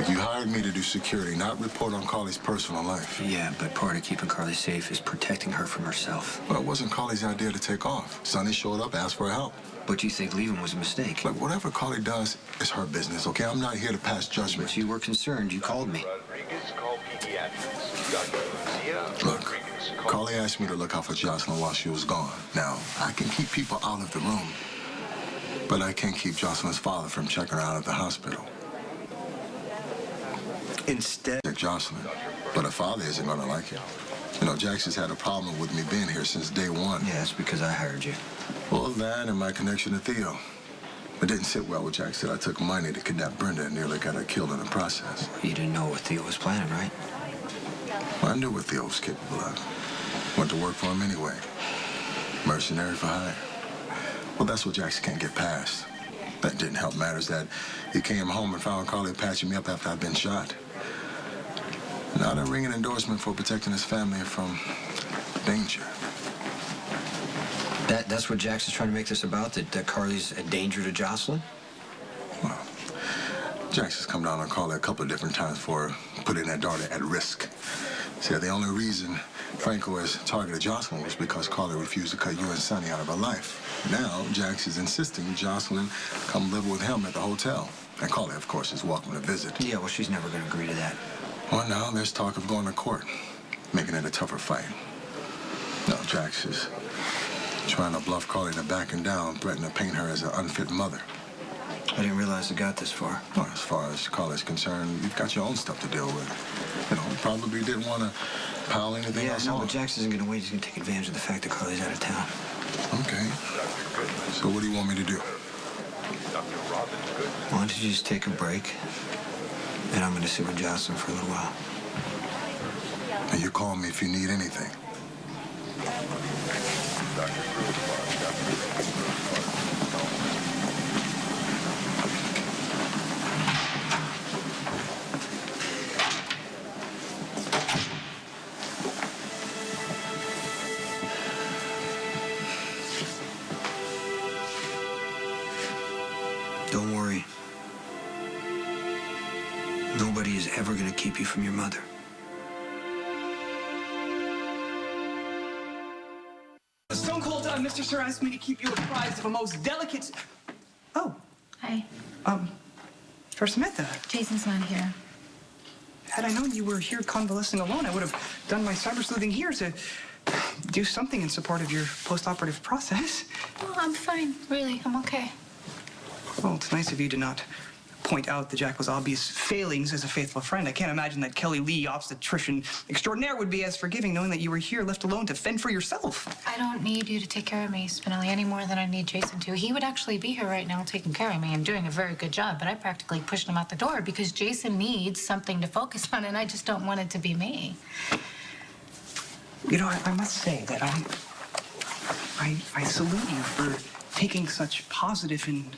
Look, you hired me to do security, not report on Carly's personal life. Yeah, but part of keeping Carly safe is protecting her from herself. Well, it wasn't Carly's idea to take off. Sonny showed up, asked for help. But you think leaving was a mistake? Look, whatever Carly does is her business, okay? I'm not here to pass judgment. But you were concerned. You called me. Look, Carly asked me to look out for Jocelyn while she was gone. Now, I can keep people out of the room, but I can't keep Jocelyn's father from checking her out at the hospital. Instead... Jocelyn, but her father isn't going to like it. You know, Jackson's had a problem with me being here since day one. Yeah, it's because I hired you. Well, that and my connection to Theo. It didn't sit well with Jackson. I took money to kidnap Brenda and nearly got her killed in the process. You didn't know what Theo was planning, right? Well, I knew what Theo was capable of. Went to work for him anyway. Mercenary for hire. Well, that's what Jackson can't get past. That didn't help matters that he came home and found Carly patching me up after I'd been shot. Not a ringing endorsement for protecting his family from danger. That's what Jackson's trying to make this about? That Carly's a danger to Jocelyn? Well, Jackson's come down on Carly a couple of different times for putting their daughter at risk. See, the only reason Franco has targeted Jocelyn was because Carly refused to cut you and Sonny out of her life. Now, Jax is insisting Jocelyn come live with him at the hotel. And Carly, of course, is welcome to visit. Yeah, well, she's never going to agree to that. Well, now there's talk of going to court, making it a tougher fight. No, Jax is trying to bluff Carly into backing down, threatening to paint her as an unfit mother. I didn't realize it got this far. Well, as far as Carly's concerned, you've got your own stuff to deal with. You know, probably didn't want to pile anything else on. Yeah, no, but Jax isn't going to wait. He's going to take advantage of the fact that Carly's out of town. Okay. So what do you want me to do? Why don't you just take a break? And I'm going to sit with Jocelyn for a little while. And you call me if you need anything. Don't worry. Nobody is ever going to keep you from your mother. Stone Cold, Mr. Sir asked me to keep you apprised of a most delicate... Oh. Hi. For Samantha. Jason's not here. Had I known you were here convalescing alone, I would have done my cyber sleuthing here to do something in support of your post-operative process. Oh, I'm fine. Really, I'm okay. Well, it's nice of you to not point out the Jackal's obvious failings as a faithful friend. I can't imagine that Kelly Lee, obstetrician extraordinaire, would be as forgiving knowing that you were here left alone to fend for yourself. I don't need you to take care of me, Spinelli, any more than I need Jason to. He would actually be here right now taking care of me and doing a very good job, but I practically pushed him out the door because Jason needs something to focus on, and I just don't want it to be me. You know, I must say that I salute you for taking such positive and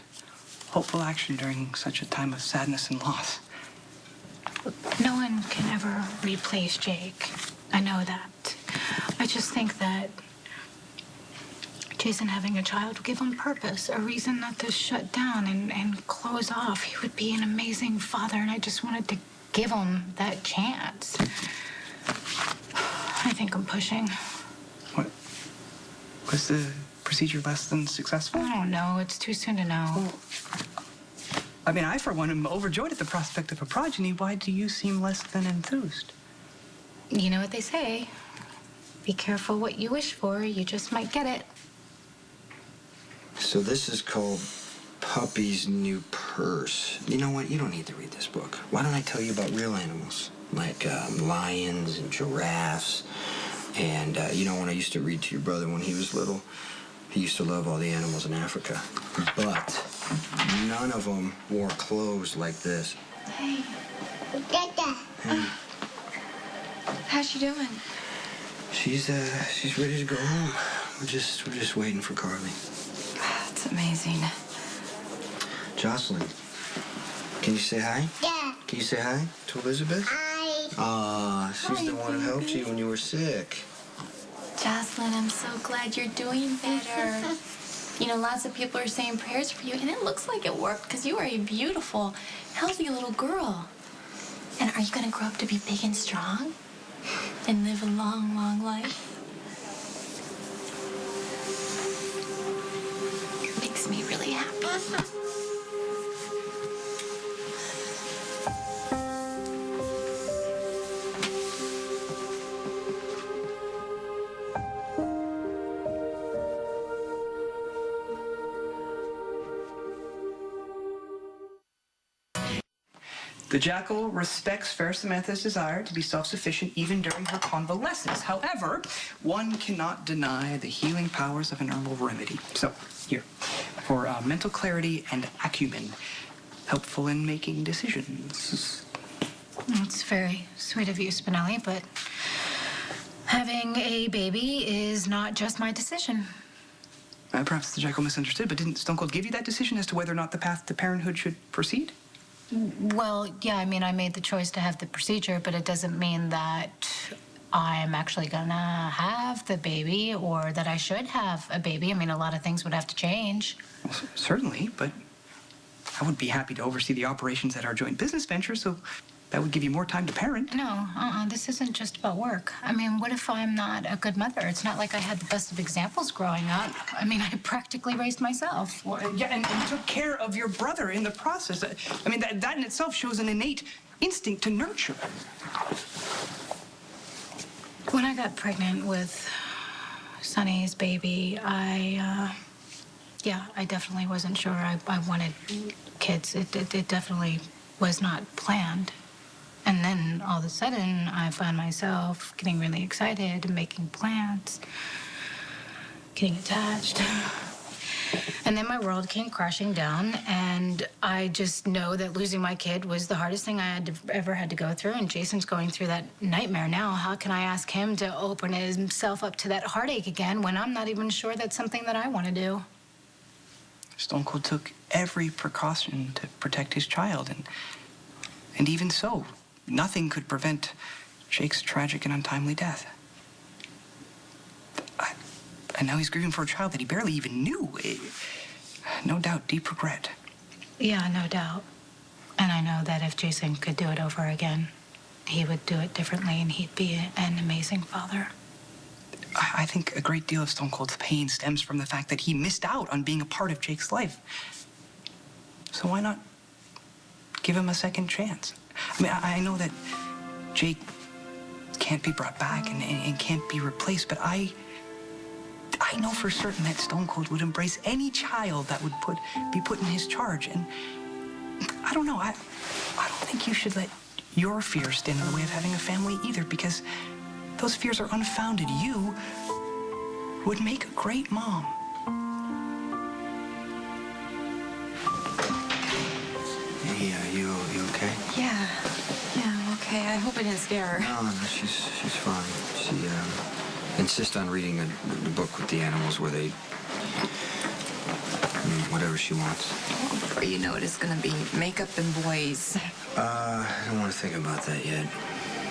hopeful action during such a time of sadness and loss. No one can ever replace Jake. I know that. I just think that Jason having a child would give him purpose, a reason not to shut down and close off. He would be an amazing father, and I just wanted to give him that chance. I think I'm pushing. What? Was the procedure less than successful? I don't know. It's too soon to know. Well, I mean, I, for one, am overjoyed at the prospect of a progeny. Why do you seem less than enthused? You know what they say. Be careful what you wish for. You just might get it. So this is called Puppy's New Purse. You know what? You don't need to read this book. Why don't I tell you about real animals? Like lions and giraffes. And, you know, when I used to read to your brother when he was little, he used to love all the animals in Africa. But none of them wore clothes like this. Hey. Hey. How's she doing? She's ready to go home. We're just waiting for Carly. That's amazing. Jocelyn, can you say hi? Yeah. Can you say hi to Elizabeth? Hi. She's Hi, the one who helped you when you were sick. Jocelyn, I'm so glad you're doing better. You know, lots of people are saying prayers for you, and it looks like it worked because you are a beautiful, healthy little girl. Are you gonna grow up to be big and strong? And live a long, long life? It makes me really happy. The jackal respects fair Samantha's desire to be self-sufficient even during her convalescence. However, one cannot deny the healing powers of an herbal remedy. So, here, for mental clarity and acumen, helpful in making decisions. It's very sweet of you, Spinelli, but having a baby is not just my decision. Perhaps the jackal misunderstood, but didn't Stone Cold give you that decision as to whether or not the path to parenthood should proceed? Well, yeah, I mean, I made the choice to have the procedure, but it doesn't mean that I'm actually gonna have the baby or that I should have a baby. I mean, a lot of things would have to change. Well, certainly, but I would be happy to oversee the operations at our joint business venture, so that would give you more time to parent. No, this isn't just about work. I mean, what if I'm not a good mother? It's not like I had the best of examples growing up. I mean, I practically raised myself. Well, yeah, and you took care of your brother in the process. I mean, that in itself shows an innate instinct to nurture. When I got pregnant with Sonny's baby, I definitely wasn't sure I wanted kids. It definitely was not planned. And then all of a sudden, I found myself getting really excited and making plans, getting attached. And then my world came crashing down, and I just know that losing my kid was the hardest thing I ever had to go through, and Jason's going through that nightmare now. How can I ask him to open himself up to that heartache again when I'm not even sure that's something that I want to do? Stone Cold took every precaution to protect his child, and even so, nothing could prevent Jake's tragic and untimely death. And now he's grieving for a child that he barely even knew. No doubt, deep regret. Yeah, no doubt. And I know that if Jason could do it over again, he would do it differently, and he'd be an amazing father. I think a great deal of Stone Cold's pain stems from the fact that he missed out on being a part of Jake's life. So why not give him a second chance? I mean, I know that Jake can't be brought back and can't be replaced, but I know for certain that Stone Cold would embrace any child that would be put in his charge. And I don't know, I don't think you should let your fears stand in the way of having a family either, because those fears are unfounded. You would make a great mom. Hey, you okay? Yeah, I'm okay. I hope I didn't scare her. No, she's fine. She insists on reading the book with the animals where they, whatever she wants. Before you know it, it's gonna be makeup and boys. I don't want to think about that yet.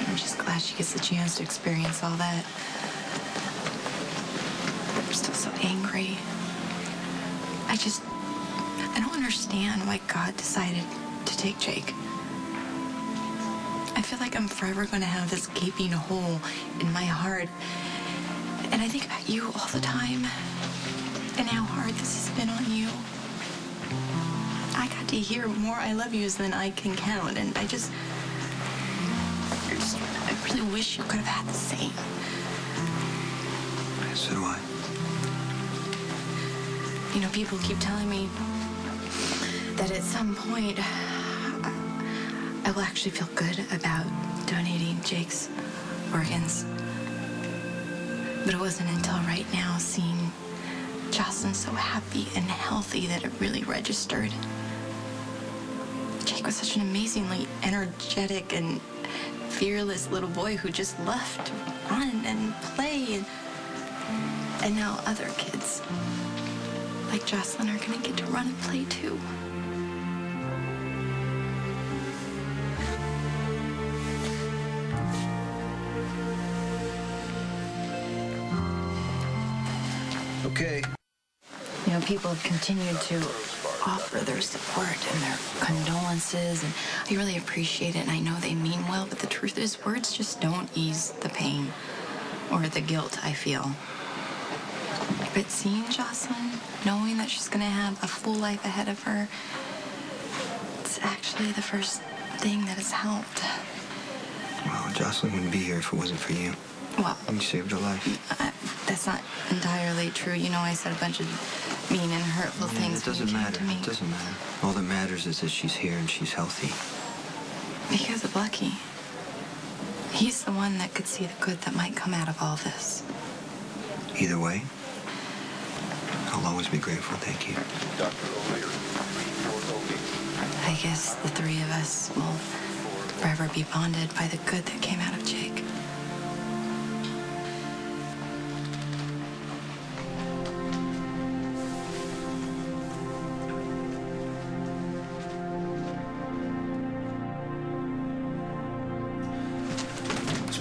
I'm just glad she gets the chance to experience all that. I'm still so angry. I don't understand why God decided to take Jake. I feel like I'm forever going to have this gaping hole in my heart. And I think about you all the time and how hard this has been on you. I got to hear more I love yous than I can count, and I really wish you could have had the same. So do I. You know, people keep telling me that at some point I will actually feel good about donating Jake's organs. But it wasn't until right now, seeing Jocelyn so happy and healthy, that it really registered. Jake was such an amazingly energetic and fearless little boy who just loved to run and play. And now other kids, like Jocelyn, are gonna get to run and play too. Okay. You know, people have continued to offer their support and their condolences, and I really appreciate it, and I know they mean well, but the truth is words just don't ease the pain or the guilt I feel. But seeing Jocelyn, knowing that she's going to have a full life ahead of her, it's actually the first thing that has helped. Well, Jocelyn wouldn't be here if it wasn't for you. Well, You saved her life. that's not entirely true. You know, I said a bunch of mean and hurtful things. It doesn't when you came matter. to me. It doesn't matter. All that matters is that she's here and she's healthy. Because of Lucky. He's the one that could see the good that might come out of all this. Either way, I'll always be grateful. Thank you. I guess the three of us will forever be bonded by the good that came out of Jake.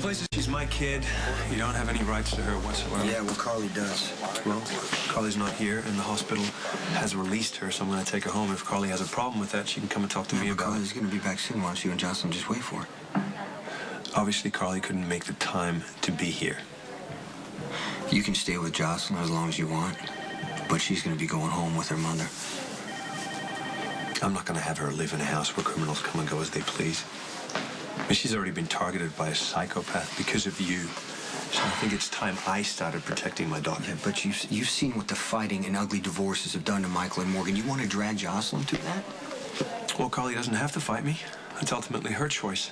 Places she's my kid. You don't have any rights to her whatsoever. Yeah, well, Carly does. Well, Carly's not here, and the hospital has released her, so I'm going to take her home. If Carly has a problem with that, she can come and talk to me about Carly's it. going to be back soon. Why don't you and Jocelyn just wait for her? Obviously, Carly couldn't make the time to be here. You can stay with Jocelyn as long as you want, but she's going to be going home with her mother. I'm not going to have her live in a house where criminals come and go as they please. I mean, she's already been targeted by a psychopath because of you. So I think it's time I started protecting my daughter. Yeah, but you've seen what the fighting and ugly divorces have done to Michael and Morgan. You want to drag Jocelyn through that? Well, Carly doesn't have to fight me. It's ultimately her choice.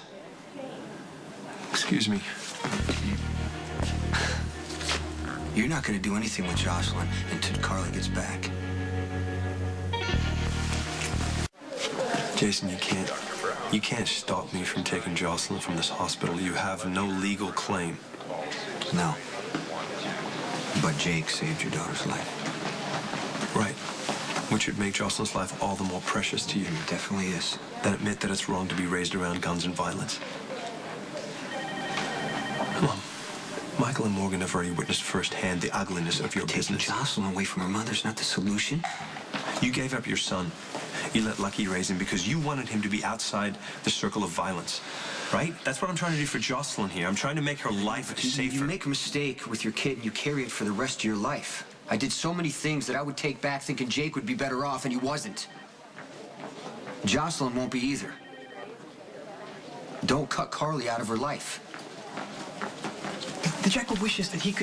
Excuse me. You're not going to do anything with Jocelyn until Carly gets back. Jason, you can't stop me from taking Jocelyn from this hospital. You have no legal claim. No. But Jake saved your daughter's life. Right. Which would make Jocelyn's life all the more precious to you. It definitely is. Then admit that it's wrong to be raised around guns and violence. Come on. Michael and Morgan have already witnessed firsthand the ugliness of your business. Taking Jocelyn away from her mother's not the solution. You gave up your son. You let Lucky raise him because you wanted him to be outside the circle of violence, right? That's what I'm trying to do for Jocelyn here. I'm trying to make her life safer. You make a mistake with your kid and you carry it for the rest of your life. I did so many things that I would take back thinking Jake would be better off, and he wasn't. Jocelyn won't be either. Don't cut Carly out of her life. The Jackal wishes that he could